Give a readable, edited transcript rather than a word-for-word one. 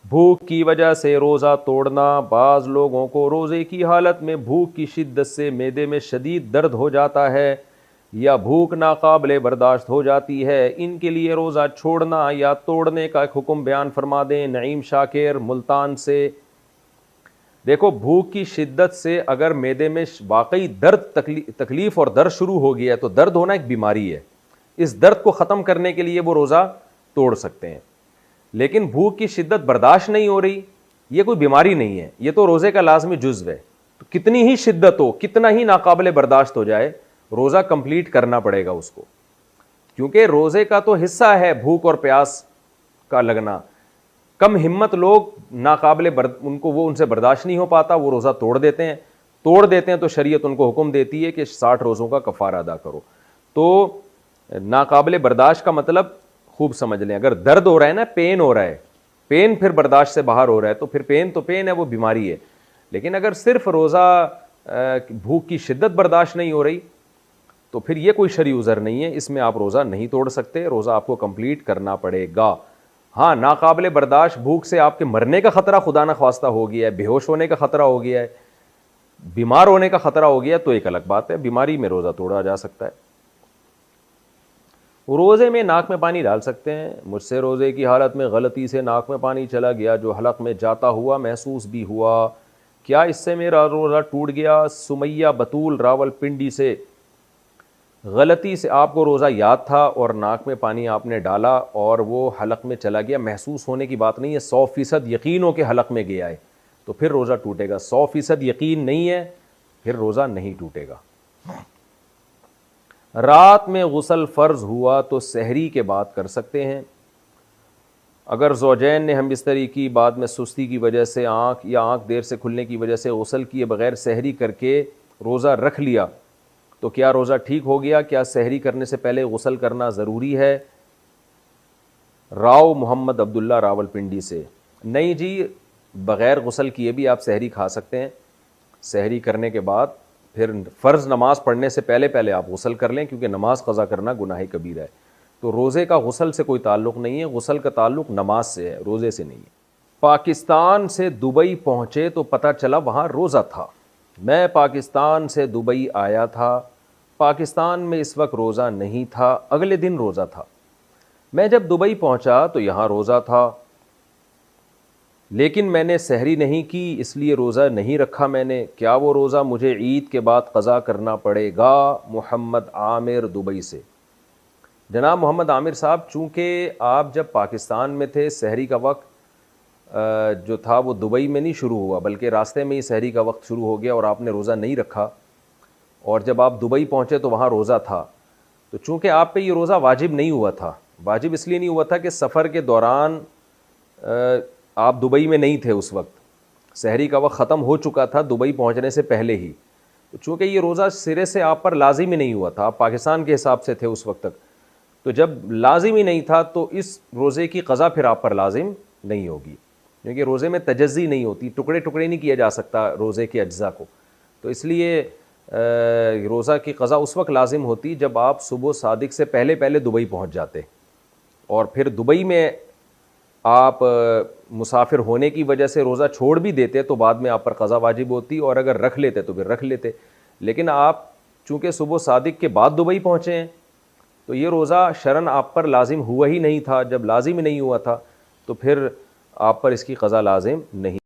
भूख की वजह से रोज़ा तोड़ना। बाज़ लोगों को रोज़े की हालत में भूख की शिद्दत से मैदे में शदीद दर्द हो जाता है या भूख नाकाबिले बर्दाश्त हो जाती है, इनके लिए रोज़ा छोड़ना या तोड़ने का एक हुक्म बयान फरमा दें। नईम शाकिर मुल्तान से। देखो, भूख की शिद्दत से अगर मैदे में वाकई दर्द तकलीफ़ और दर्द शुरू हो गया है तो दर्द होना एक बीमारी है, इस दर्द को ख़त्म करने के लिए वो रोज़ा तोड़ सकते हैं। लेकिन भूख की शिद्दत बर्दाश्त नहीं हो रही, ये कोई बीमारी नहीं है, ये तो रोज़े का लाजमी जुज़्व है। तो कितनी ही शिद्दत हो, कितना ही नाकाबिले बर्दाश्त हो जाए, रोज़ा कंप्लीट करना पड़ेगा उसको, क्योंकि रोज़े का तो हिस्सा है भूख और प्यास का लगना। कम हिम्मत लोग नाकाबिले उनको वो उनसे बर्दाश्त नहीं हो पाता, वो रोज़ा तोड़ देते हैं तो शरीयत उनको हुक्म देती है कि 60 रोज़ों का कफ़ारा अदा करो। तो नाकाबिले बर्दाश्त का मतलब खूब समझ लें, अगर दर्द हो रहा है ना, पेन हो रहा है, पेन फिर बर्दाश्त से बाहर हो रहा है, तो फिर पेन तो पेन है, वो बीमारी है। लेकिन अगर सिर्फ रोज़ा भूख की शिद्दत बर्दाश्त नहीं हो रही तो फिर ये कोई शरई उज़र नहीं है, इसमें आप रोज़ा नहीं तोड़ सकते, रोज़ा आपको कंप्लीट करना पड़ेगा। हाँ, नाकाबिले बर्दाश्त भूख से आपके मरने का ख़तरा खुदा न ख्वास्ता हो गया है, बेहोश होने का ख़तरा हो गया है, बीमार होने का ख़तरा हो गया, तो एक अलग बात है, बीमारी में रोज़ा तोड़ा जा सकता है। रोज़े में नाक में पानी डाल सकते हैं। मुझसे रोज़े की हालत में गलती से नाक में पानी चला गया जो हलक में जाता हुआ महसूस भी हुआ, क्या इससे मेरा रोज़ा टूट गया? सुमैया बतूल रावलपिंडी से। गलती से आपको रोज़ा याद था और नाक में पानी आपने डाला और वो हलक में चला गया, महसूस होने की बात नहीं है, 100% यकीन हो के हलक में गया है तो फिर रोज़ा टूटेगा। 100% यकीन नहीं है, फिर रोज़ा नहीं टूटेगा। रात में गुस्ल फ़र्ज़ हुआ तो सहरी के बाद कर सकते हैं। अगर ज़ौजैन ने हमबिस्तरी की, बाद में सुस्ती की वजह से आँख देर से खुलने की वजह से गुस्ल किए बग़ैर सहरी करके रोज़ा रख लिया तो क्या रोज़ा ठीक हो गया? क्या सहरी करने से पहले गुस्ल करना ज़रूरी है? राव मोहम्मद अब्दुल्ला रावलपिंडी से। नहीं जी, बग़ैर गुस्ल किए भी आप सहरी खा सकते हैं। सहरी करने के बाद फिर फ़र्ज़ नमाज़ पढ़ने से पहले आप गुस्ल कर लें, क्योंकि नमाज़ क़ज़ा करना गुनाह कबीरा है। तो रोज़े का गुस्ल से कोई ताल्लुक़ नहीं है, गुस्ल का ताल्लुक़ नमाज से है, रोज़े से नहीं है। पाकिस्तान से दुबई पहुँचे तो पता चला वहाँ रोज़ा था। मैं पाकिस्तान से दुबई आया था, पाकिस्तान में इस वक्त रोज़ा नहीं था, अगले दिन रोज़ा था। मैं जब दुबई पहुँचा तो यहाँ रोज़ा था, लेकिन मैंने सहरी नहीं की, इसलिए रोज़ा नहीं रखा मैंने। क्या वो रोज़ा मुझे ईद के बाद क़ज़ा करना पड़ेगा? मोहम्मद आमिर दुबई से। जनाब मोहम्मद आमिर साहब, चूँकि आप जब पाकिस्तान में थे, सहरी का वक्त जो था वो दुबई में नहीं शुरू हुआ, बल्कि रास्ते में ही सहरी का वक्त शुरू हो गया और आपने रोज़ा नहीं रखा, और जब आप दुबई पहुँचे तो वहाँ रोज़ा था। तो चूँकि आप पे ये रोज़ा वाजिब नहीं हुआ था, वाजिब इसलिए नहीं हुआ था कि सफ़र के दौरान आप दुबई में नहीं थे, उस वक्त सहरी का वक्त ख़त्म हो चुका था दुबई पहुँचने से पहले ही। तो चूँकि ये रोज़ा सिरे से आप पर लाजिम ही नहीं हुआ था, आप पाकिस्तान के हिसाब से थे उस वक्त तक, तो जब लाजिम ही नहीं था तो इस रोज़े की क़ज़ा फिर आप पर लाजिम नहीं होगी, क्योंकि रोज़े में तजज़ी नहीं होती, टुकड़े टुकड़े नहीं किया जा सकता रोज़े के अज्ज़ा को। तो इसलिए रोज़ा की क़ज़ा उस वक्त लाजिम होती जब आप सुबह सादिक से पहले दुबई पहुँच जाते, और फिर दुबई में आप मुसाफिर होने की वजह से रोज़ा छोड़ भी देते तो बाद में आप पर क़ज़ा वाजिब होती, और अगर रख लेते तो फिर रख लेते। लेकिन आप चूँकि सुबह सादिक के बाद दुबई पहुँचे हैं तो ये रोज़ा शरन आप पर लाजिम हुआ ही नहीं था। जब लाजिम ही नहीं हुआ था तो फिर आप पर इसकी क़ज़ा लाजिम नहीं।